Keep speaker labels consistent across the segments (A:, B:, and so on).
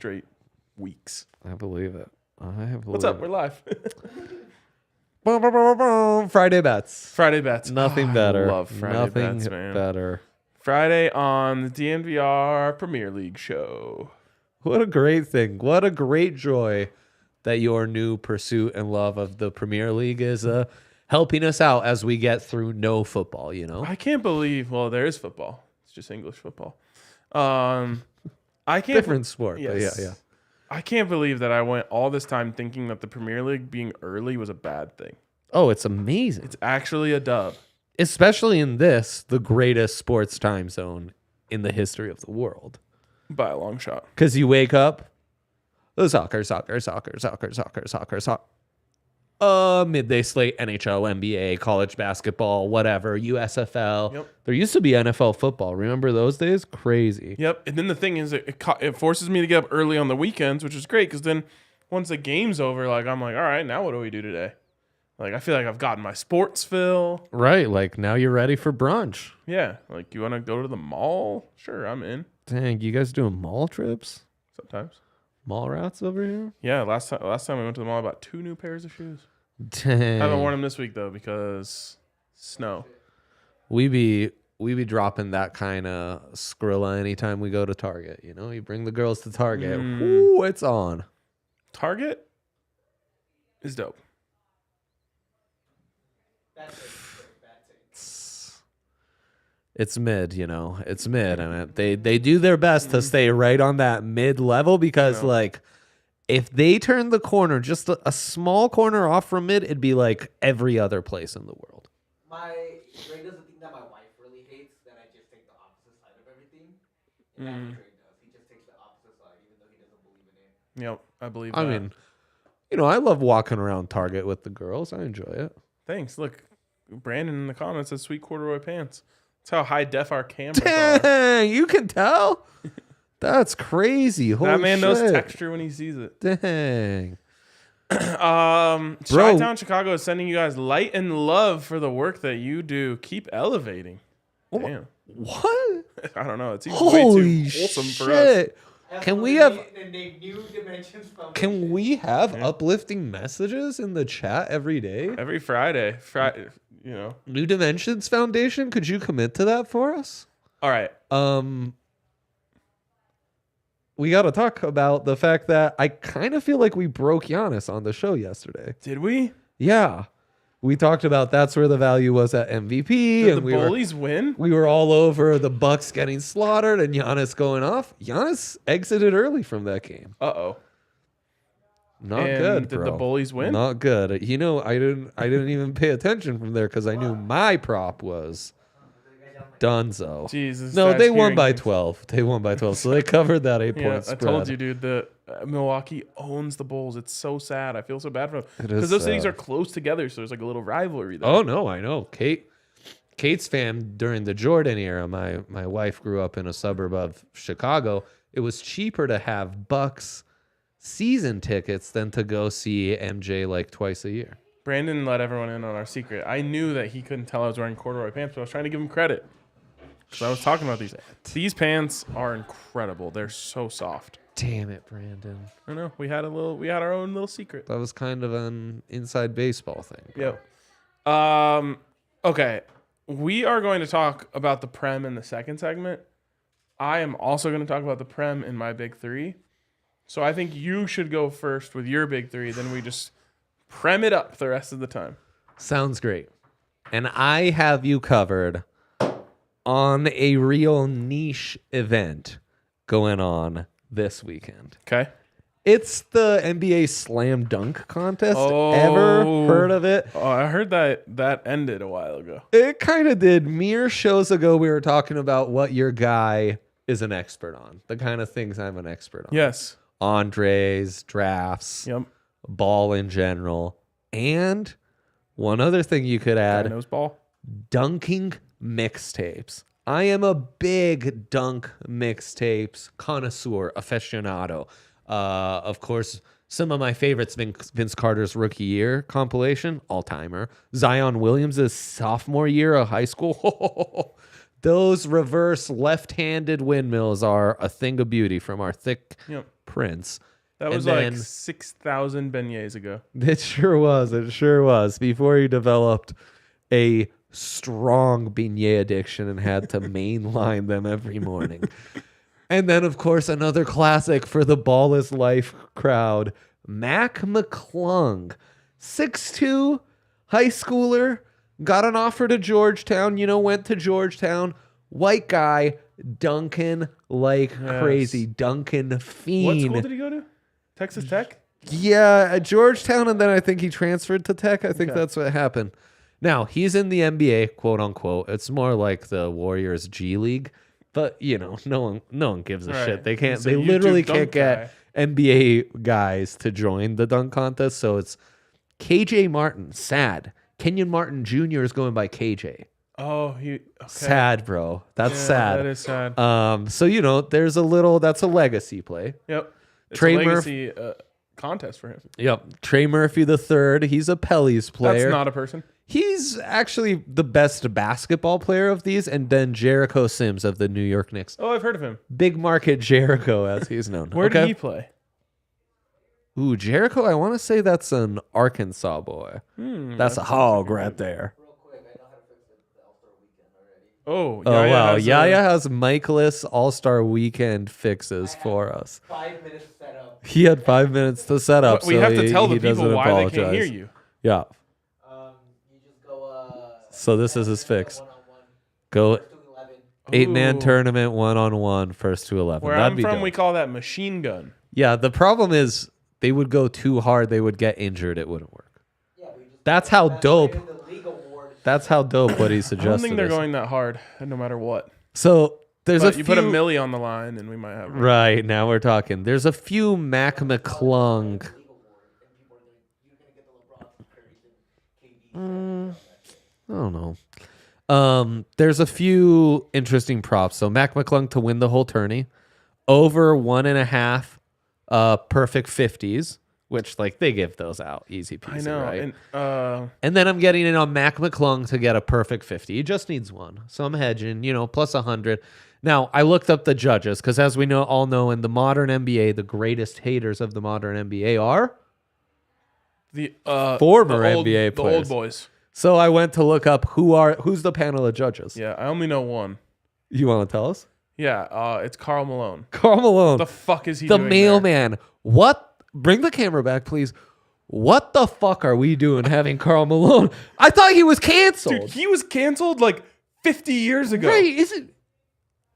A: straight weeks.
B: I believe it.
A: What's up? We're live.
B: Friday bets.
A: Friday bets.
B: Nothing better.
A: I love Friday bets, man.
B: Better.
A: Friday on the DNVR Premier League show.
B: What a great thing. What a great joy that your new pursuit and love of the Premier League is helping us out as we get through no football, you know?
A: I can't believe, well, there is football. It's just English football. I can't.
B: Different sport,
A: yes.
B: but yeah.
A: I can't believe that I went all this time thinking that the Premier League being early was a bad thing.
B: Oh, it's amazing.
A: It's actually a dub.
B: Especially in this, the greatest sports time zone in the history of the world.
A: By a long shot.
B: Because you wake up, soccer. Midday slate, NHL, NBA, college basketball, whatever, USFL.
A: Yep.
B: There used to be NFL football. Remember those days? Crazy.
A: Yep. And then the thing is, it forces me to get up early on the weekends, which is great because then once the game's over, like I'm like, all right, now what do we do today? Like I feel like I've gotten my sports fill.
B: Right. Like now you're ready for brunch.
A: Yeah. Like you want to go to the mall? Sure, I'm in.
B: Dang, you guys doing mall trips?
A: Sometimes.
B: Mall rats over here?
A: Yeah, last time we went to the mall, I bought 2 new pairs of shoes.
B: Dang.
A: I haven't worn them this week though because snow.
B: We be dropping that kind of Skrilla anytime we go to Target. You know, you bring the girls to Target. Ooh, it's on.
A: Target is dope.
B: It's mid, you know. It's mid, and they do their best to stay right on that mid level because, like, if they turn the corner just a small corner off from mid, it'd be like every other place in the world.
C: Trey does the thing that my wife really hates, that I just take the opposite side of everything. And that's what Trey does. He just takes the opposite side, even though he doesn't believe in it.
A: Yep, I believe
B: I mean, you know, I love walking around Target with the girls. I enjoy it.
A: Thanks. Look, Brandon in the comments says sweet corduroy pants. That's how high def our cameras are.
B: Dang, you can tell? That's crazy. Holy
A: That man
B: shit.
A: knows texture when he sees it.
B: Dang.
A: Chi-Town Chicago is sending you guys light and love for the work that you do. Keep elevating. Damn.
B: What?
A: I don't know. It seems
B: Holy
A: way too wholesome for us.
B: Can we have
C: New Dimensions Foundation.
B: Can we have uplifting messages in the chat every day?
A: Every Friday. You know.
B: New Dimensions Foundation, could you commit to that for us?
A: All right.
B: We got to talk about the fact that I kind of feel like we broke Giannis on the show yesterday.
A: Did we?
B: Yeah. We talked about that's where the value was at MVP.
A: Did
B: and
A: the Bullies win?
B: We were all over the Bucks getting slaughtered and Giannis going off. Giannis exited early from that game.
A: Uh-oh.
B: Not
A: And
B: good,
A: did
B: bro.
A: the Bullies win?
B: Not good. You know, I didn't even pay attention from there because I knew my prop was Dunzo.
A: Jesus.
B: No,
A: that's
B: they won
A: hearing
B: by
A: things.
B: 12. They won by 12. So they covered that 8-point
A: Yeah,
B: spread.
A: I told you, dude. The Milwaukee owns the Bulls. It's so sad. I feel so bad for them
B: It is
A: because those cities
B: sad.
A: are close together, so there's like a little rivalry there.
B: Oh no, I know. Kate's fam during the Jordan era. My wife grew up in a suburb of Chicago. It was cheaper to have Bucks season tickets than to go see MJ like twice a year.
A: Brandon let everyone in on our secret. I knew that he couldn't tell I was wearing corduroy pants, but I was trying to give him credit. Because I was talking about these. These pants are incredible. They're so soft.
B: Damn it, Brandon.
A: I know. We had our own little secret.
B: That was kind of an inside baseball thing. Bro.
A: Yep. Okay. We are going to talk about the Prem in the second segment. I am also going to talk about the Prem in my big three. So I think you should go first with your big three. Then we just Prem it up the rest of the time.
B: Sounds great. And I have you covered on a real niche event going on this weekend.
A: Okay.
B: It's the NBA Slam Dunk Contest. Ever heard of it?
A: Oh, I heard that ended a while ago.
B: It kind of did. Mere shows ago, we were talking about what your guy is an expert on. The kind of things I'm an expert on.
A: Yes.
B: Andres, drafts,
A: Yep.
B: ball in general. And one other thing you could
A: Guy
B: add,
A: knows ball.
B: dunking mixtapes. I am a big dunk mixtapes connoisseur, aficionado. Of course, some of my favorites, Vince Carter's rookie year compilation, all-timer. Zion Williams' sophomore year of high school. Those reverse left-handed windmills are a thing of beauty from our thick Prince.
A: That was
B: And
A: like
B: then-
A: 6,000 beignets ago.
B: It sure was. It sure was. Before he developed a strong beignet addiction and had to mainline them every morning. And then, of course, another classic for the ballless life crowd, Mac McClung. 6'2", high schooler, got an offer to Georgetown, went to Georgetown. White guy, dunking like crazy. Dunking fiend.
A: What school did he go to? Texas Tech?
B: Yeah, at Georgetown, and then I think he transferred to Tech. I think that's what happened. Now, he's in the NBA, quote unquote. It's more like the Warriors G League, but no one gives a shit. They can't.
A: He's a
B: They literally
A: YouTube
B: can't
A: dunk
B: get NBA guys to join the dunk contest. So it's KJ Martin. Sad. Kenyon Martin Jr. is going by KJ.
A: Oh, okay.
B: Sad, bro. That's sad.
A: That is sad.
B: So there's a little. That's a legacy play.
A: Yep. It's
B: Trey
A: a legacy contest for him.
B: Yep. Trey Murphy III. He's a Pelly's player.
A: That's not a person.
B: He's actually the best basketball player of these, and then Jericho Sims of the New York Knicks.
A: Oh, I've heard of him.
B: Big market Jericho, as he's known.
A: Where did he play?
B: Ooh, Jericho, I want to say that's an Arkansas boy. That's a hog right there.
C: Real quick, I know how to fix the All-Star Weekend already.
A: Oh,
B: Oh, wow.
A: has
B: Yaya has Michaelis All-Star Weekend fixes for us.
C: 5 minutes set up.
B: He had 5 minutes to set up.
A: We
B: so
A: have to tell
B: he
A: the people
B: doesn't
A: why they can't
B: apologize.
A: hear you.
B: Yeah.
C: You just go.
B: So this is his fix.
C: One-on-one,
B: Go
C: first to 11.
B: 8-man
A: Ooh.
B: tournament, 1-on-1, first to 11.
A: Where
B: That'd
A: I'm
B: be
A: from,
B: dope.
A: we call that machine gun.
B: Yeah, the problem is they would go too hard. They would get injured. It wouldn't work.
C: Yeah, but you just
B: That's how dope.
C: the league award.
B: That's how dope what he
A: I
B: suggested.
A: don't think they're
B: is.
A: going that hard, no matter what.
B: So there's
A: But
B: a
A: you
B: few.
A: put a milli on the line, and we might have.
B: Right, now we're talking. There's a few Mac McClung.
C: League award, and people are going. You're gonna get the LeBron, Curry, and KD.
B: I don't know. There's a few interesting props. So Mac McClung to win the whole tourney, over 1.5 perfect 50s, which they give those out easy peasy.
A: I know.
B: Right?
A: And
B: And then I'm getting in on Mac McClung to get a perfect 50. He just needs one. So I'm hedging, plus 100. Now, I looked up the judges because as we all know in the modern NBA, the greatest haters of the modern NBA are
A: the
B: Former
A: the old,
B: NBA
A: the
B: players.
A: old boys.
B: So I went to look up who's the panel of judges.
A: Yeah, I only know one.
B: You want to tell us?
A: Yeah, it's Karl Malone.
B: Karl Malone,
A: The fuck is he
B: the
A: doing
B: mailman. What? Bring the camera back, please. What the fuck are we doing having Karl Malone? I thought he was
A: there?
B: canceled.
A: Dude, he was canceled 50 years ago.
B: Right?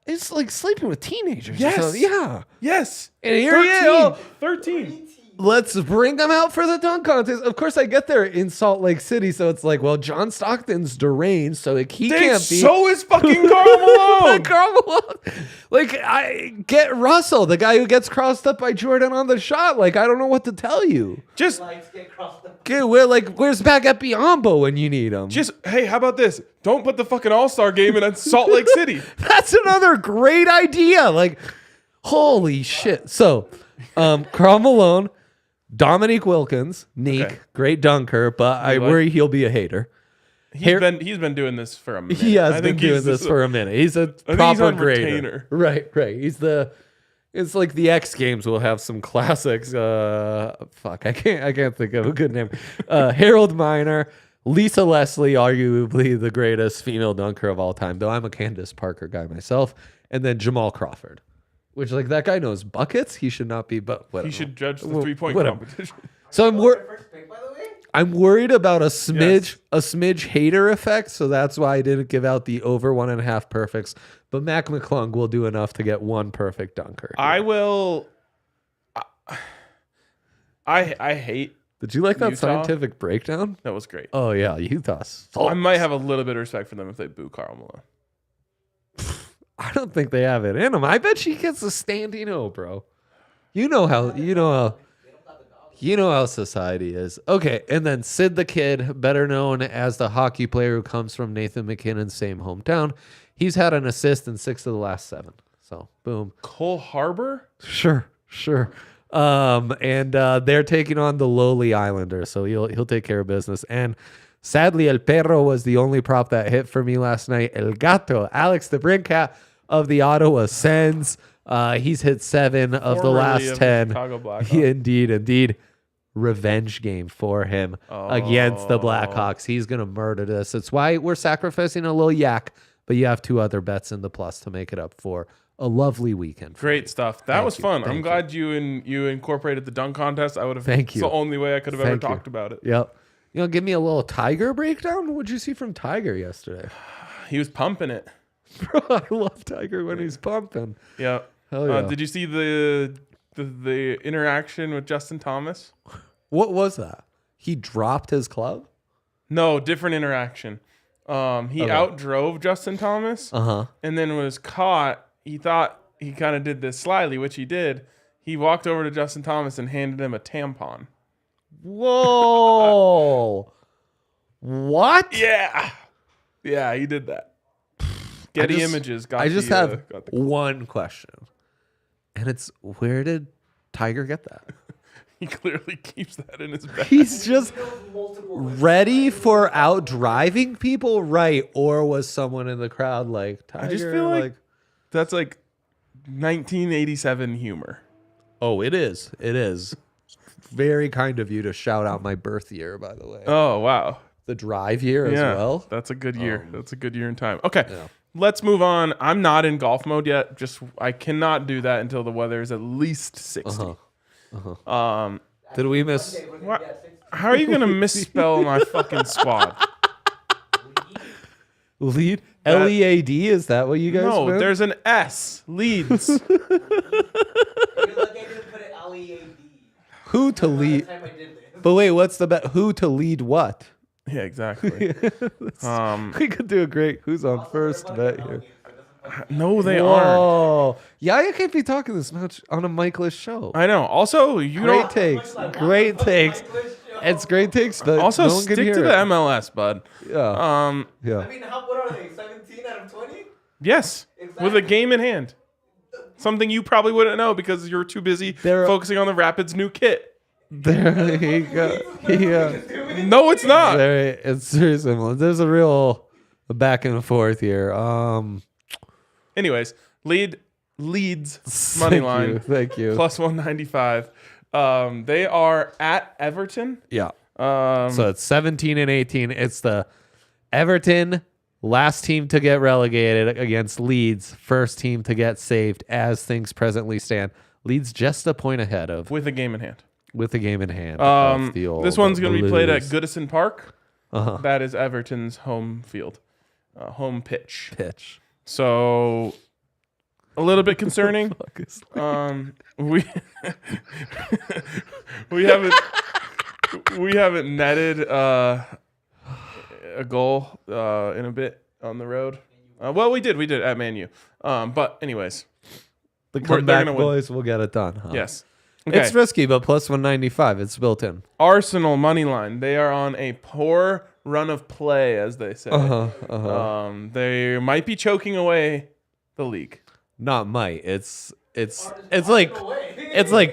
B: It's like sleeping with teenagers.
A: Yes.
B: So, yeah.
A: Yes.
B: And here he is.
A: 13.
B: Oh,
A: 13.
B: let's bring them out for the dunk contest. Of course, I get there in Salt Lake City, so it's like, well, John Stockton's deranged, so he
A: Dude,
B: can't be.
A: so is fucking Karl Malone.
B: Karl Malone. I get Russell, the guy who gets crossed up by Jordan on the shot. I don't know what to tell you.
A: Just,
C: Lights get crossed up.
B: Dude, where's Baguette Biombo when you need him?
A: hey, how about this? Don't put the fucking All-Star game in Salt Lake City.
B: That's another great idea. Holy shit. So, Karl Malone, Dominique Wilkins, Neek,
A: Okay.
B: great dunker, but I worry he'll be a hater.
A: He's been doing this for a minute.
B: He has
A: I
B: been
A: think
B: doing
A: he's
B: this for a minute. He's a
A: he's
B: proper
A: on
B: grader.
A: retainer.
B: Right. It's like the X Games will have some classics. I can't think of a good name. Harold Miner, Lisa Leslie, arguably the greatest female dunker of all time, though I'm a Candace Parker guy myself, and then Jamal Crawford. Which that guy knows buckets. He should not be, but whatever.
A: He should judge the
B: Well,
A: 3-point
B: whatever.
A: competition.
B: So
C: First pick, by the way.
B: I'm worried about a
A: Yes.
B: smidge hater effect, so that's why I didn't give out the over 1.5 perfects. But Mac McClung will do enough to get one perfect dunker.
A: I will. I hate.
B: Did you like that
A: Utah?
B: scientific breakdown?
A: That was great.
B: Oh yeah, Utah.
A: I might have a little bit of respect for them if they boo Karl Malone.
B: I don't think they have it in them. I bet she gets a standing O, bro. You know how society is. Okay, and then Sid the Kid, better known as the hockey player who comes from Nathan McKinnon's same hometown. He's had an assist in 6 of the last 7. So, boom.
A: Cole Harbor.
B: Sure. And they're taking on the lowly Islanders, so he'll take care of business. And sadly, El Perro was the only prop that hit for me last night. El Gato, Alex the Brincat of the Ottawa Sens. He's hit 7 of the
A: Formerly
B: last
A: of the
B: 10.
A: Chicago Blackhawks.
B: Indeed. Revenge game for him against the Blackhawks. He's going to murder this. It's why we're sacrificing a little yak, but you have 2 other bets in the plus to make it up for a lovely weekend.
A: Great stuff. That was fun. I'm
B: Thank
A: glad you incorporated the dunk contest. I would have.
B: Thank you.
A: It's the only way I could have ever
B: Thank you.
A: talked about it.
B: Yep. Give me a little Tiger breakdown. What'd you see from Tiger yesterday?
A: He was pumping it.
B: Bro, I love Tiger when he's pumping.
A: Yeah.
B: Hell yeah.
A: Did you see the interaction with Justin Thomas?
B: What was that? He dropped his club?
A: No, different interaction. He outdrove Justin Thomas, and then was caught. He thought he kind of did this slyly, which he did. He walked over to Justin Thomas and handed him a tampon.
B: Whoa! What?
A: Yeah, he did that. Getty Images got.
B: I just have
A: got the
B: one question, and it's where did Tiger get that?
A: He clearly keeps that in his bag.
B: He's just ready for out driving people, right? Or was someone in the crowd like Tiger?
A: I just feel like that's like 1987 humor.
B: Oh, it is. It is. Very kind of you to shout out my birth year, by the way.
A: Oh wow,
B: The drive year as well.
A: That's a good year. That's a good year in time. Okay, let's move on. I'm not in golf mode yet. I cannot do that until the weather is at least 60.
B: Did we miss?
A: What? How are you gonna misspell my fucking squad?
B: Lead? L-E-A-D? Is that what you guys
A: No,
B: meant?
A: there's an S. Leads.
C: You're lucky I didn't put it L-E-A-D.
B: Who to
C: By the
B: lead?
C: time I did this.
B: But wait, what's the bet? Who to lead what?
A: Yeah, exactly.
B: We could do a great who's on first bet here.
A: No, they aren't.
B: Whoa. Yeah, you can't be talking this much on a Michaelist show.
A: I know. Also, you
B: Great
A: don't.
B: takes. Great takes. It's great takes, but
A: Also,
B: no one can
A: stick
B: hear
A: to the
B: it.
A: MLS, bud.
B: Yeah. Yeah.
C: I mean, what are they? 17 out of 20?
A: Yes, with a game in hand. Something you probably wouldn't know because you're too busy focusing on the Rapids' new kit.
B: There you go. Yeah.
A: No, it's not.
B: It's very similar. There's a real back and forth here.
A: Anyways, Leeds money line.
B: Thank you.
A: Plus 195. They are at Everton.
B: Yeah. So it's 17 and 18. It's the Everton last team to get relegated against Leeds, first team to get saved as things presently stand. Leeds just a point ahead of
A: With a game in hand.
B: with the game in hand. Of the old
A: This one's going to be played at
B: Blues
A: Goodison Park. That is Everton's home field, home pitch. So a little bit concerning. We we haven't netted a goal in a bit on the road. Well, we did at Man U. But anyways,
B: The
A: they're
B: comeback
A: gonna win.
B: boys will get it done. Huh?
A: Yes. Okay.
B: It's risky, but plus 195. It's built in.
A: Arsenal money line. They are on a poor run of play, as they say. They might be choking away the league.
B: Not might. It's like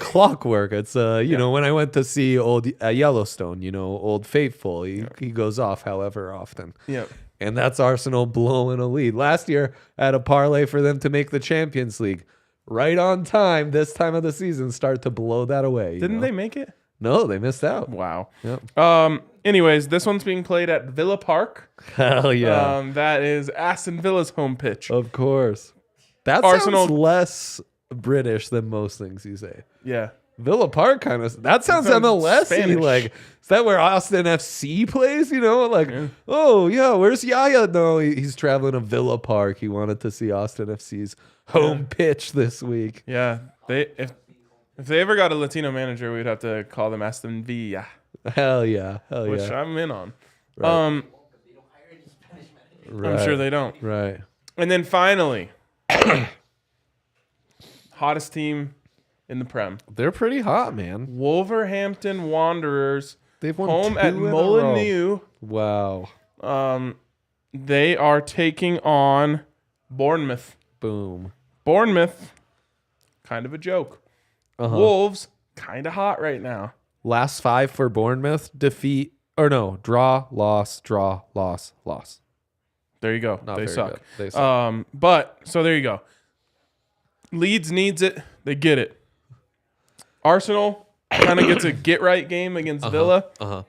B: clockwork. It's know, when I went to see old Yellowstone, Old Faithful, he goes off however often.
A: Yeah.
B: And that's Arsenal blowing a lead. Last year, I had a parlay for them to make the Champions League. Right on time, this time of the season, start to blow that away.
A: Didn't they make it?
B: No, they missed out.
A: Wow.
B: Yep.
A: Anyways, this one's being played at Villa Park.
B: Hell yeah.
A: That is Aston Villa's home pitch.
B: Of course. That
A: Arsenal-
B: sounds less British than most things you say.
A: Yeah.
B: Villa Park kind of, that sounds
A: sounds
B: MLS-y.
A: Spanish.
B: Like, is that where Austin FC plays? Oh yeah, where's Yaya? No, he's traveling to Villa Park. He wanted to see Austin FC's home pitch this week.
A: Yeah. If they ever got a Latino manager, we'd have to call them Aston Villa,
B: Hell yeah.
A: which I'm in on.
B: Right.
A: I'm sure they don't.
B: Right.
A: And then finally, hottest team in the Prem.
B: They're pretty hot, man.
A: Wolverhampton Wanderers.
B: They've won
A: home
B: 2
A: at
B: in a row.
A: Molineux.
B: Wow.
A: They are taking on Bournemouth.
B: Boom.
A: Bournemouth, kind of a joke. Wolves, kind of hot right now.
B: Last 5 for Bournemouth. Draw, loss, draw, loss, loss.
A: There you go.
B: Not
A: They
B: very
A: suck.
B: good. They suck.
A: But so there you go. Leeds needs it. They get it. Arsenal kind of gets a get-right game against Villa.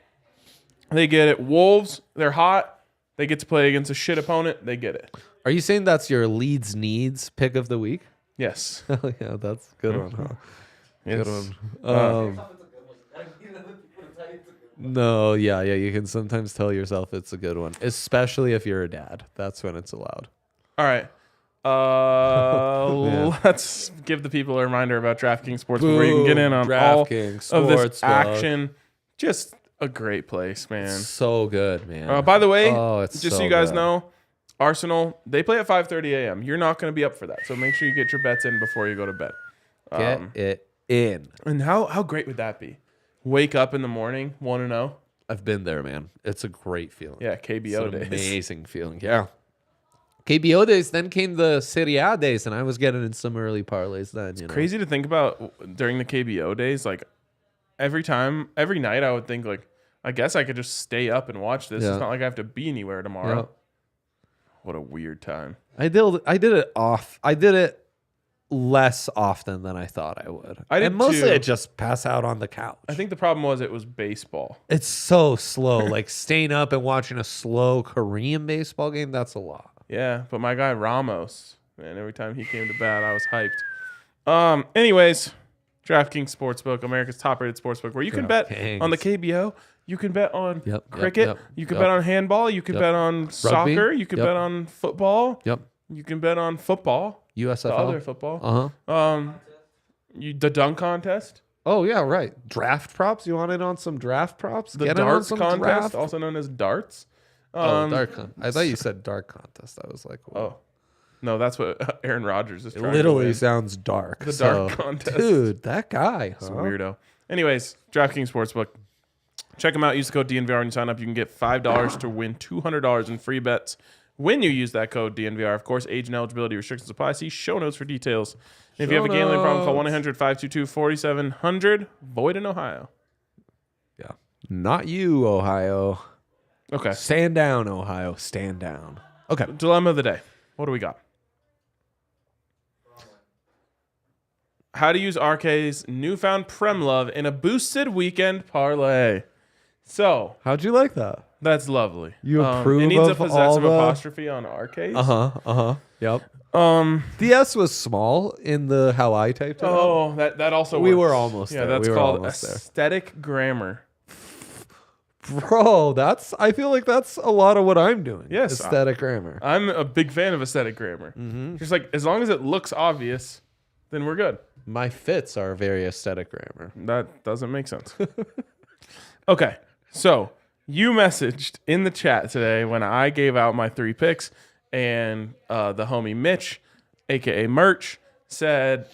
A: They get it. Wolves, they're hot. They get to play against a shit opponent. They get it.
B: Are you saying that's your Leeds needs pick of the week?
A: Yes.
B: Oh, yeah, that's a good one, huh?
A: Yes.
B: Good one. No, yeah, you can sometimes tell yourself it's a good one, especially if you're a dad. That's when it's allowed.
A: All right. Let's give the people a reminder about DraftKings Sportsbook where you can get in on all of this action. Just a great place, man.
B: So good, man.
A: By the way,
B: it's
A: just
B: so
A: so you guys
B: good.
A: know, Arsenal, they play at 5:30 a.m. You're not going to be up for that. So make sure you get your bets in before you go to bed.
B: Get it in.
A: And how great would that be? Wake up in the morning, 1-0.
B: I've been there, man. It's a great feeling.
A: Yeah, KBO
B: It's an
A: days.
B: amazing feeling. Yeah. KBO days, then came the Serie A days, and I was getting in some early parlays then. You know?
A: Crazy to think about during the KBO days. Like every night, I would think like, I guess I could just stay up and watch this.
B: Yeah.
A: It's not like I have to be anywhere tomorrow.
B: Yeah.
A: What a weird time.
B: I did it off. I did it less often than I thought I would.
A: I did
B: and mostly
A: too.
B: I just pass out on the couch.
A: I think the problem was it was baseball.
B: It's so slow. Like staying up and watching a slow Korean baseball game, that's a lot.
A: Yeah, but my guy Ramos, man, every time he came to bat, I was hyped. Anyways, DraftKings Sportsbook, America's top-rated sportsbook, where you can bet on the KBO, you can bet on cricket, you can bet on handball, you can bet on soccer, you can bet on football, you can bet on football,
B: USFL,
A: the other football, the dunk contest,
B: oh yeah, right, draft props. You want in on some draft props?
A: the
B: Get in on
A: darts
B: some
A: contest,
B: draft?
A: also known as darts.
B: I thought you said dark contest. I was like, whoa.
A: Oh, no, that's what Aaron Rodgers is
B: It
A: trying
B: literally
A: to win.
B: sounds dark.
A: The dark contest.
B: Dude, that guy.
A: It's a weirdo. Anyways, DraftKings Sportsbook. Check them out. Use the code DNVR when you sign up. You can get $5 to win $200 in free bets when you use that code DNVR. Of course, age and eligibility restrictions apply. See show notes for details. And if you have a gambling problem, call 1-800-522-4700. Void in Ohio.
B: Yeah. Not you, Ohio.
A: Okay.
B: Stand down, Ohio. Stand down. Okay.
A: Dilemma of the day. What do we got? How to use RK's newfound Prem love in a boosted weekend parlay. So,
B: How'd you like that?
A: that's lovely.
B: You approve
A: It needs a
B: of all
A: possessive
B: the-
A: apostrophe on RK's.
B: Yep. The S was small in the how I typed it.
A: Oh, that also
B: We
A: works.
B: were almost
A: Yeah,
B: there.
A: that's
B: We were
A: called
B: almost there.
A: aesthetic grammar.
B: Bro, I feel like that's a lot of what I'm doing.
A: Yes.
B: Aesthetic grammar.
A: I'm a big fan of aesthetic grammar. Just like, as long as it looks obvious, then we're good.
B: My fits are very aesthetic grammar.
A: That doesn't make sense. Okay, so you messaged in the chat today when I gave out my 3 picks, and the homie Mitch, aka Merch, said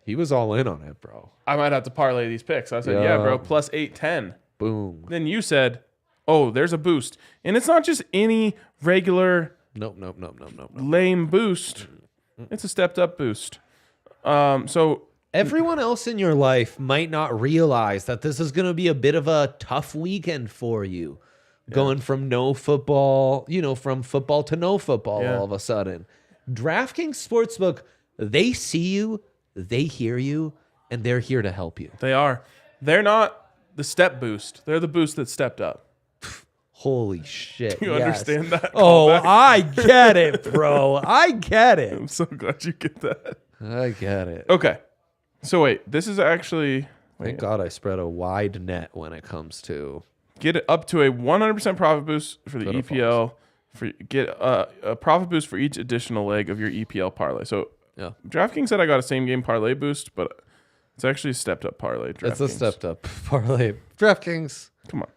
B: He was all in on it, bro.
A: I might have to parlay these picks. I said, yeah, bro, plus 810.
B: Boom.
A: Then you said, oh, there's a boost, and it's not just any regular
B: Nope.
A: lame boost. It's a stepped up boost. So
B: Everyone else in your life might not realize that this is going to be a bit of a tough weekend for you. Going from no football, from football to no football all of a sudden. DraftKings Sportsbook, they see you, they hear you, and they're here to help you.
A: they are. They're not the step boost. They're the boost that stepped up.
B: Holy shit.
A: You understand that?
B: Oh,
A: callback?
B: I get it, bro. I get it.
A: I'm so glad you get that.
B: I get it.
A: Okay. So wait, this is actually
B: Thank God I spread a wide net when it comes to
A: get it up to a 100% profit boost for the
B: True or
A: EPL. Get a profit boost for each additional leg of your EPL parlay. So
B: yeah.
A: DraftKings said I got a same game parlay boost, but it's actually a stepped up parlay.
B: It's a
A: DraftKings.
B: stepped up parlay. DraftKings,
A: Come on.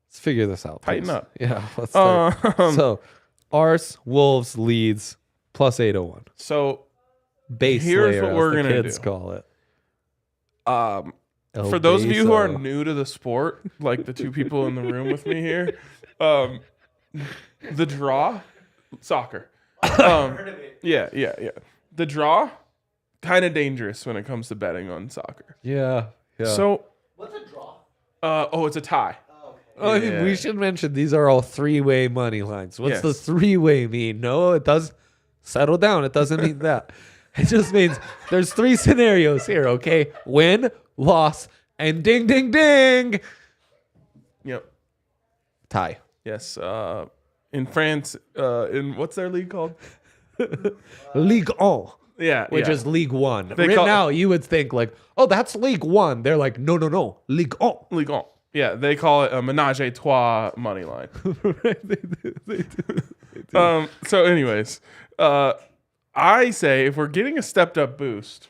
B: let's figure this out.
A: Tighten
B: please.
A: up.
B: Yeah, let's start. So, Ars, Wolves, Leeds, plus 801.
A: So
B: Base
A: Here's
B: layer,
A: what
B: as
A: we're
B: the
A: gonna
B: kids
A: do.
B: call it.
A: For those of you who are
B: Beso.
A: new to the sport, like the 2 people in the room with me here, the draw, soccer. Yeah. The draw, kind of dangerous when it comes to betting on soccer.
B: Yeah.
A: So,
C: What's a draw?
A: it's a tie.
B: Oh,
A: Yeah.
B: we should mention these are all 3-way money lines. What's
A: Yes.
B: the 3-way mean? No, it does. Settle down. It doesn't mean that. It just means there's 3 scenarios here, okay? Win, loss, and ding, ding, ding.
A: Yep.
B: Tie.
A: Yes. In France, in what's their league called?
B: Ligue 1.
A: Yeah.
B: Which
A: yeah.
B: is League 1.
A: They
B: Right
A: call-
B: now, you would think like, oh, that's League 1. They're like, no, League 1.
A: League 1. Yeah, they call it a menage a trois money line.
B: They do.
A: So, anyways, I say if we're getting a stepped up boost,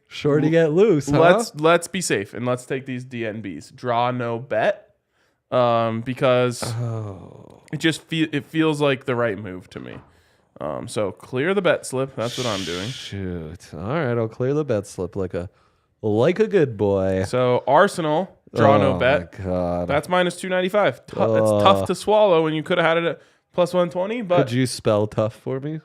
B: Sure to get loose, huh?
A: let's be safe and let's take these DNBs. Draw no bet, because it feels like the right move to me. So clear the bet slip. That's what I'm doing.
B: Shoot. All right, I'll clear the bet slip like a good boy.
A: So Arsenal draw no bet.
B: My God.
A: That's minus 295. That's tough to swallow when you could have had it at plus 120. But
B: Could you spell tough for me?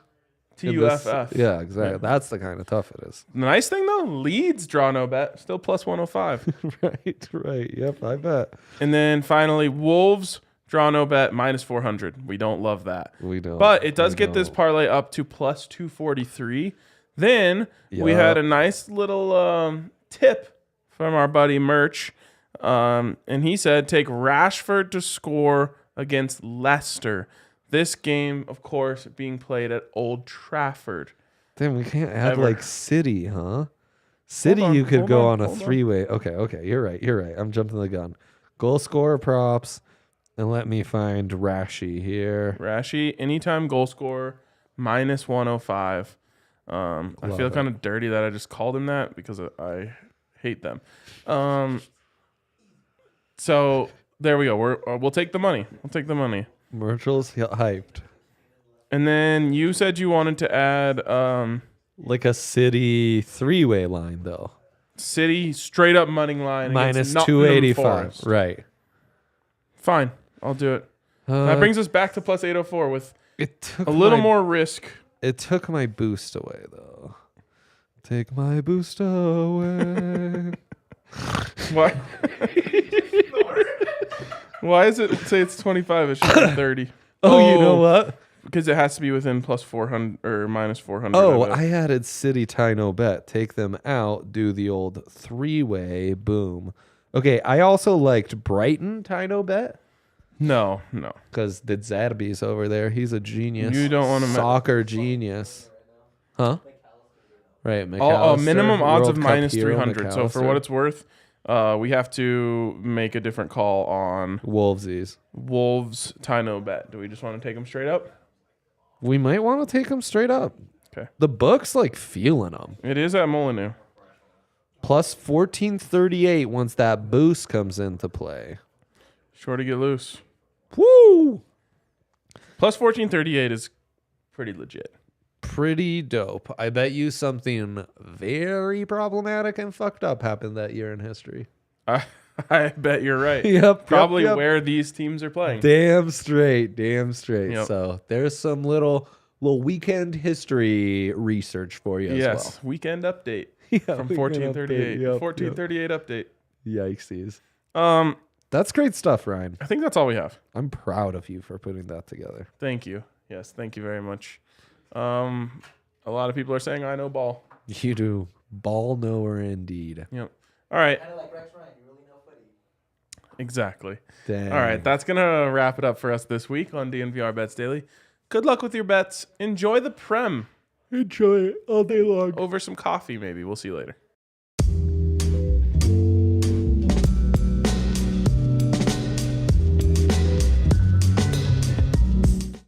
A: TUFF.
B: Yeah, exactly. That's the kind of tough it is.
A: The nice thing though, Leeds draw no bet, still plus 105.
B: Right. Yep, I bet.
A: And then finally, Wolves draw no bet minus 400. We don't love that.
B: We don't.
A: But it does get this parlay up to plus 243. Then we
B: Yeah.
A: had a nice little tip from our buddy Merch. And he said take Rashford to score against Leicester. This game, of course, being played at Old Trafford.
B: Damn, we can't add
A: Ever.
B: like City, huh? City,
A: on,
B: you could
A: hold
B: go
A: on,
B: on a
A: hold on.
B: 3-way. Okay. You're right. I'm jumping the gun. Goal scorer props. And let me find Rashi here.
A: Rashi, anytime goal scorer, minus 105. I feel kind of dirty that I just called him that because I hate them. So there we go. We'll take the money. We'll take the money.
B: Merchel's hyped.
A: And then you said you wanted to add
B: Like a City 3-way line, though.
A: City straight up money line
B: Minus
A: against Nottingham
B: 285.
A: Forest.
B: Right.
A: Fine, I'll do it. That brings us back to plus 804 with
B: It took
A: a little more risk.
B: It took my boost away, though. Take my boost away.
A: Why? Why does it say it's 25? It should be 30.
B: Oh, you know what?
A: Because it has to be within plus 400 or minus 400.
B: Oh,
A: of it.
B: I added City tie no bet. Take them out. Do the old 3-way. Boom. Okay, I also liked Brighton tie no bet.
A: No.
B: Because the Zerbe's over there. He's a genius.
A: You don't wanna
B: soccer genius. Huh? Right.
A: Minimum
B: McAllister,
A: odds
B: World
A: of
B: Cup
A: minus
B: hero
A: 300. So for
B: McAllister.
A: what it's worth, we have to make a different call on
B: Wolvesies.
A: Wolves tie no bet. Do we just want to take them straight up?
B: We might want to take them straight up.
A: Okay.
B: The book's like feeling them.
A: It is at Molyneux.
B: Plus 1438 once that boost comes into play.
A: Sure to get loose.
B: Woo!
A: Plus 1438 is pretty legit.
B: Pretty dope. I bet you something very problematic and fucked up happened that year in history.
A: I bet you're right.
B: Yep.
A: Probably where these teams are playing.
B: Damn straight.
A: Yep.
B: So there's some little weekend history research for you as well.
A: Weekend update
B: Yeah,
A: from
B: weekend
A: 1438.
B: update. Yep,
A: 1438 update.
B: Yikesies. That's great stuff, Ryan.
A: I think that's all we have.
B: I'm proud of you for putting that together.
A: Thank you. Yes, thank you very much. A lot of people are saying I know ball.
B: You do. Ball knower indeed.
A: Yep. All right.
C: Kind of like Rex Ryan, you really know footy.
A: Exactly.
B: Dang.
A: All right. That's going to wrap it up for us this week on DNVR Bets Daily. Good luck with your bets. Enjoy the Prem
B: Enjoy it all day long.
A: over some coffee, maybe. We'll see you later.